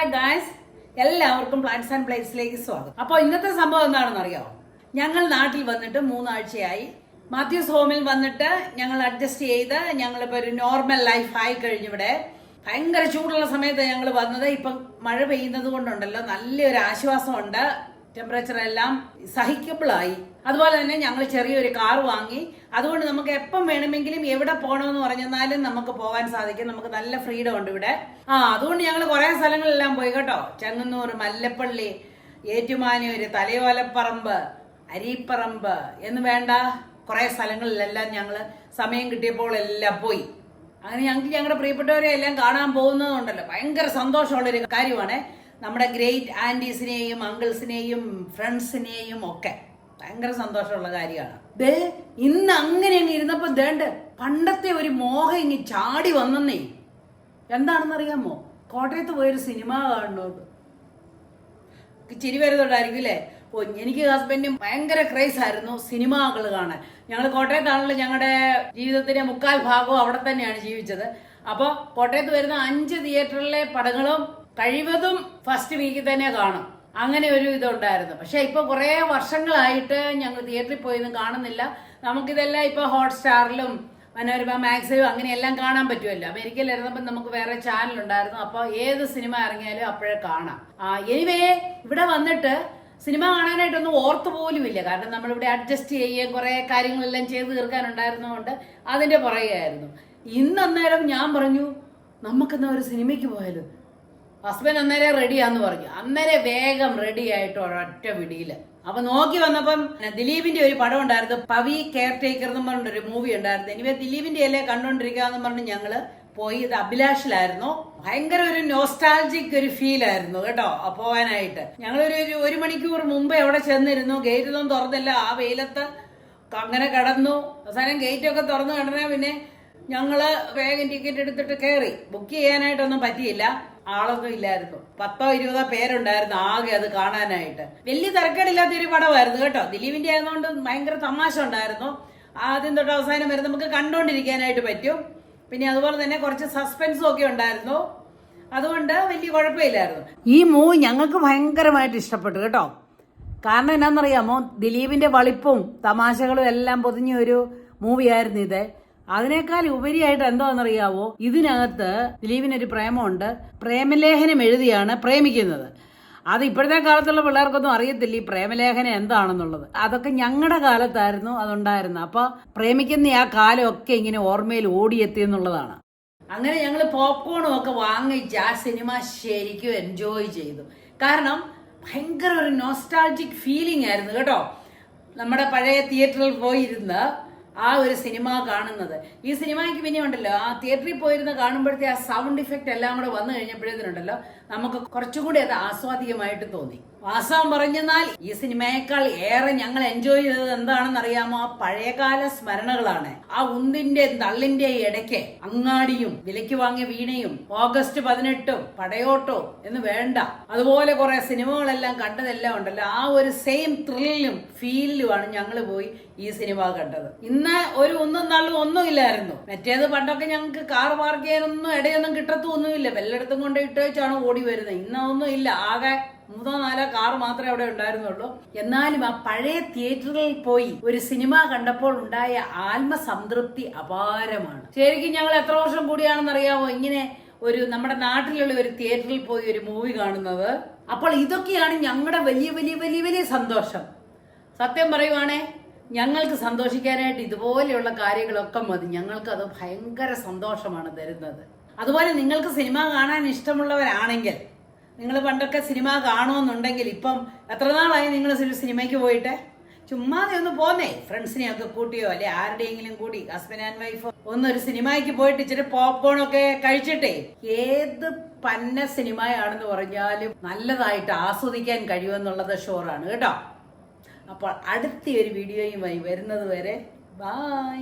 Hi guys, എല്ലാവർക്കും plants and പ്ലേറ്റ്സിലേക്ക് സ്വാഗതം. അപ്പോൾ ഇന്നത്തെ സംഭവം എന്താണെന്ന് അറിയാമോ? ഞങ്ങൾ നാട്ടിൽ വന്നിട്ട് 3 ആഴ്ചയായി. മാത്യൂസ് ഹോമിൽ വന്നിട്ട് ഞങ്ങൾ അഡ്ജസ്റ്റ് ചെയ്ത് ഞങ്ങളിപ്പോൾ ഒരു നോർമൽ ലൈഫ് ആയി കഴിഞ്ഞു. ഇവിടെ ഭയങ്കര ചൂടുള്ള സമയത്ത് ഞങ്ങൾ വന്നത്. ഇപ്പം മഴ പെയ്യുന്നത് കൊണ്ടുണ്ടല്ലോ നല്ലൊരു ആശ്വാസമുണ്ട്. ടെമ്പറേച്ചർ എല്ലാം സഹിക്കബിൾ ആയി. അതുപോലെ തന്നെ ഞങ്ങൾ ചെറിയൊരു കാർ വാങ്ങി. അതുകൊണ്ട് നമുക്ക് എപ്പം വേണമെങ്കിലും എവിടെ പോകണമെന്ന് പറഞ്ഞാലും നമുക്ക് പോകാൻ സാധിക്കും. നമുക്ക് നല്ല ഫ്രീഡം ഉണ്ട് ഇവിടെ. അതുകൊണ്ട് ഞങ്ങൾ കുറെ സ്ഥലങ്ങളിലെല്ലാം പോയി കേട്ടോ. ചെങ്ങന്നൂർ, മല്ലപ്പള്ളി, ഏറ്റുമാനൂര്, തലയോലപ്പറമ്പ്, അരീപ്പറമ്പ് എന്ന് വേണ്ട കുറെ സ്ഥലങ്ങളിലെല്ലാം ഞങ്ങൾ സമയം കിട്ടിയപ്പോൾ എല്ലാം പോയി. അങ്ങനെ ഞങ്ങൾക്ക് ഞങ്ങളുടെ പ്രിയപ്പെട്ടവരെ എല്ലാം കാണാൻ പോകുന്നതുണ്ടല്ലോ ഭയങ്കര സന്തോഷമുള്ളൊരു കാര്യമാണ്. നമ്മുടെ ഗ്രേറ്റ് ആന്റീസിനെയും അങ്കിൾസിനെയും ഫ്രണ്ട്സിനെയും ഒക്കെ ഭയങ്കര സന്തോഷമുള്ള കാര്യമാണ്. ഇന്ന് അങ്ങനെ അങ്ങ് ഇരുന്നപ്പോ പണ്ടത്തെ ഒരു മോഹം ഇനി ചാടി വന്നേ. എന്താണെന്ന് അറിയാമോ? കോട്ടയത്ത് പോയൊരു സിനിമ കാണുന്നത്. ചിരി വരുന്നുണ്ടായിരിക്കും അല്ലേ? എനിക്ക് ഹസ്ബൻഡും ഭയങ്കര ക്രേസ് ആയിരുന്നു സിനിമകൾ കാണാൻ. ഞങ്ങൾ കോട്ടയത്താണല്ലോ, ഞങ്ങളുടെ ജീവിതത്തിന്റെ 3/4 ഭാഗവും അവിടെ തന്നെയാണ് ജീവിച്ചത്. അപ്പോൾ കോട്ടയത്ത് വരുന്ന 5 തിയേറ്ററിലെ പടങ്ങളും കഴിവതും ഫസ്റ്റ് വീക്കിൽ തന്നെ കാണും. അങ്ങനെ ഒരു ഇതുണ്ടായിരുന്നു. പക്ഷെ ഇപ്പൊ കുറെ വർഷങ്ങളായിട്ട് ഞങ്ങൾ തിയേറ്ററിൽ പോയൊന്നും കാണുന്നില്ല. നമുക്കിതെല്ലാം ഇപ്പൊ ഹോട്ട്സ്റ്റാറിലും മനോരമ മാക്സിലും അങ്ങനെയെല്ലാം കാണാൻ പറ്റുമല്ലോ. അമേരിക്കയിലിരുന്നപ്പോൾ നമുക്ക് വേറെ ചാനൽ ഉണ്ടായിരുന്നു. അപ്പോൾ ഏത് സിനിമ ഇറങ്ങിയാലും അപ്പോഴേ കാണാം. എനിവേ ഇവിടെ വന്നിട്ട് സിനിമ കാണാനായിട്ടൊന്നും ഓർത്തു പോലും ഇല്ല. കാരണം നമ്മളിവിടെ അഡ്ജസ്റ്റ് ചെയ്യുകയും കുറെ കാര്യങ്ങളെല്ലാം ചെയ്ത് തീർക്കാനുണ്ടായിരുന്നതുകൊണ്ട് അതിന്റെ പുറകെയായിരുന്നു. അന്നേരം ഞാൻ പറഞ്ഞു നമുക്കെന്നാ ഒരു സിനിമയ്ക്ക് പോയാലും. ഹസ്ബൻഡ് അന്നേരം റെഡിയാന്ന് പറഞ്ഞു. അന്നേരം വേഗം റെഡി ആയിട്ട് ഒരൊറ്റ പിടിയില്. അപ്പൊ നോക്കി വന്നപ്പം ദിലീപിന്റെ ഒരു പടം ഉണ്ടായിരുന്നു, പവി കെയർ ടേക്കർ എന്ന് പറഞ്ഞൊരു മൂവി ഉണ്ടായിരുന്നു. ഇനി ദിലീപിന്റെ അല്ലേ കണ്ടോണ്ടിരിക്കാന്ന് പറഞ്ഞ് ഞങ്ങള് പോയി. ഇത് അഭിലാഷിലായിരുന്നു. ഭയങ്കര ഒരു നോസ്റ്റാൾജിക് ഒരു ഫീൽ ആയിരുന്നു കേട്ടോ പോവാനായിട്ട്. ഞങ്ങളൊരു 1 മണിക്കൂർ മുമ്പേ അവിടെ ചെന്നിരുന്നു. ഗേറ്റൊന്നും തുറന്നില്ല. ആ വെയിലത്ത് അങ്ങനെ കിടന്നു. അവസാനം ഗേറ്റൊക്കെ തുറന്നു കിടന്നാ പിന്നെ ഞങ്ങള് വേഗം ടിക്കറ്റ് എടുത്തിട്ട് കയറി. ബുക്ക് ചെയ്യാനായിട്ടൊന്നും പറ്റിയില്ല. ആളൊന്നും ഇല്ലായിരുന്നു. 10-20 പേരുണ്ടായിരുന്നു ആകെ അത് കാണാനായിട്ട്. വലിയ തിരക്കേടില്ലാത്തൊരു പടമായിരുന്നു കേട്ടോ. ദിലീപിന്റെ ആയതുകൊണ്ട് ഭയങ്കര തമാശ ഉണ്ടായിരുന്നു. ആദ്യം തൊട്ട് അവസാനം വരെ നമുക്ക് കണ്ടോണ്ടിരിക്കാനായിട്ട് പറ്റും. പിന്നെ അതുപോലെ തന്നെ കുറച്ച് സസ്പെൻസും ഒക്കെ ഉണ്ടായിരുന്നു. അതുകൊണ്ട് വലിയ കുഴപ്പമില്ലായിരുന്നു. ഈ മൂവി ഞങ്ങൾക്ക് ഭയങ്കരമായിട്ട് ഇഷ്ടപ്പെട്ടു കേട്ടോ. കാരണം എന്നാന്നറിയാമോ? ദിലീപിന്റെ വളിപ്പും തമാശകളും എല്ലാം പൊതിഞ്ഞ ഒരു മൂവിയായിരുന്നു ഇത്. അതിനേക്കാൾ ഉപരിയായിട്ട് എന്താണെന്നറിയാവോ? ഇതിനകത്ത് ദിലീപിനൊരു പ്രേമമുണ്ട്. പ്രേമലേഖനം എഴുതിയാണ് പ്രേമിക്കുന്നത്. അത് ഇപ്പോഴത്തെ കാലത്തുള്ള പിള്ളേർക്കൊന്നും അറിയത്തില്ല ഈ പ്രേമലേഖനം എന്താണെന്നുള്ളത്. അതൊക്കെ ഞങ്ങളുടെ കാലത്തായിരുന്നു അതുണ്ടായിരുന്നത്. അപ്പൊ പ്രേമിക്കുന്ന ആ കാലമൊക്കെ ഇങ്ങനെ ഓർമ്മയിൽ ഓടിയെത്തി എന്നുള്ളതാണ്. അങ്ങനെ ഞങ്ങൾ പോപ്കോണും ഒക്കെ വാങ്ങിച്ച് ആ സിനിമ ശരിക്കും എൻജോയ് ചെയ്തു. കാരണം ഭയങ്കര ഒരു നോസ്റ്റാൾജിക് ഫീലിംഗ് ആയിരുന്നു കേട്ടോ. നമ്മുടെ പഴയ തിയേറ്ററിൽ പോയിരുന്ന് ആ ഒരു സിനിമ കാണുന്നത്. ഈ സിനിമയ്ക്ക് പിന്നെ ഉണ്ടല്ലോ, ആ തിയേറ്ററിൽ പോയിരുന്ന് കാണുമ്പോഴത്തെ ആ സൗണ്ട് ഇഫക്റ്റ് എല്ലാം കൂടെ വന്നു കഴിഞ്ഞപ്പോഴത്തേനുണ്ടല്ലോ നമുക്ക് കുറച്ചുകൂടി അത് ആസ്വാദികമായിട്ട് തോന്നി. വാസ്തവം പറഞ്ഞാൽ ഈ സിനിമയേക്കാൾ ഏറെ ഞങ്ങൾ എൻജോയ് ചെയ്തത് എന്താണെന്ന് അറിയാമോ? ആ പഴയകാല സ്മരണകളാണ്. ആ ഉന്തിന്റെ തള്ളിന്റെ ഇടയ്ക്ക് അങ്ങാടിയും വിലയ്ക്ക് വാങ്ങിയ വീണയും ഓഗസ്റ്റ് 18 പടയോട്ടോ എന്ന് വേണ്ട അതുപോലെ കുറെ സിനിമകളെല്ലാം കണ്ടതെല്ലാം ഉണ്ടല്ലോ. ആ ഒരു സെയിം ത്രില്ലിലും ഫീലിലുമാണ് ഞങ്ങൾ പോയി ഈ സിനിമ കണ്ടത്. ഇന്ന് ഒരു ഒന്നും ഇല്ലായിരുന്നു. മറ്റേത് പണ്ടൊക്കെ ഞങ്ങൾക്ക് കാർ പാർക്ക് ചെയ്യാനൊന്നും ഇടയൊന്നും കിട്ടത്തൊന്നുമില്ല. വെല്ലടത്തും കൊണ്ട് ഇട്ട് വെച്ചാണ് ഓടി വരുന്നത്. ഇന്നൊന്നും ഇല്ല. ആകെ 3-4 കാർ മാത്രമേ അവിടെ ഉണ്ടായിരുന്നുള്ളൂ. എന്നാലും ആ പഴയ തിയേറ്ററുകളിൽ പോയി ഒരു സിനിമ കണ്ടപ്പോൾ ഉണ്ടായ ആത്മസംതൃപ്തി അപാരമാണ്. ശരിക്കും ഞങ്ങൾ എത്ര വർഷം കൂടിയാണെന്ന് അറിയാമോ ഇങ്ങനെ ഒരു നമ്മുടെ നാട്ടിലുള്ള ഒരു തിയേറ്ററിൽ പോയി ഒരു മൂവി കാണുന്നത്. അപ്പോൾ ഇതൊക്കെയാണ് ഞങ്ങളുടെ വലിയ സന്തോഷം. സത്യം പറയുവാണേ, ഞങ്ങൾക്ക് സന്തോഷിക്കാനായിട്ട് ഇതുപോലെയുള്ള കാര്യങ്ങളൊക്കെ മതി. ഞങ്ങൾക്കത് ഭയങ്കര സന്തോഷമാണ് തരുന്നത്. അതുപോലെ നിങ്ങൾക്ക് സിനിമ കാണാൻ ഇഷ്ടമുള്ളവരാണെങ്കിൽ, നിങ്ങൾ പണ്ടൊക്കെ സിനിമ കാണുമെന്നുണ്ടെങ്കിൽ ഇപ്പം എത്ര നാളായി നിങ്ങൾ സിനിമയ്ക്ക് പോയിട്ട്? ചുമ്മാതെ ഒന്ന് പോന്നേ, ഫ്രണ്ട്സിനെയൊക്കെ കൂട്ടിയോ അല്ലെ ആരുടെയെങ്കിലും കൂടി ഹസ്ബൻഡ് ആൻഡ് വൈഫോ ഒന്നൊരു സിനിമയ്ക്ക് പോയിട്ട് ഇച്ചിരി പോപ്കോണൊക്കെ കഴിച്ചിട്ടേ ഏത് പന്ന സിനിമയാണെന്ന് പറഞ്ഞാലും നല്ലതായിട്ട് ആസ്വദിക്കാൻ കഴിയുമെന്നുള്ളത് ഷുവറാണ് കേട്ടോ. അപ്പോൾ അടുത്ത ഒരു വീഡിയോയുമായി വരുന്നത് വരെ ബൈ.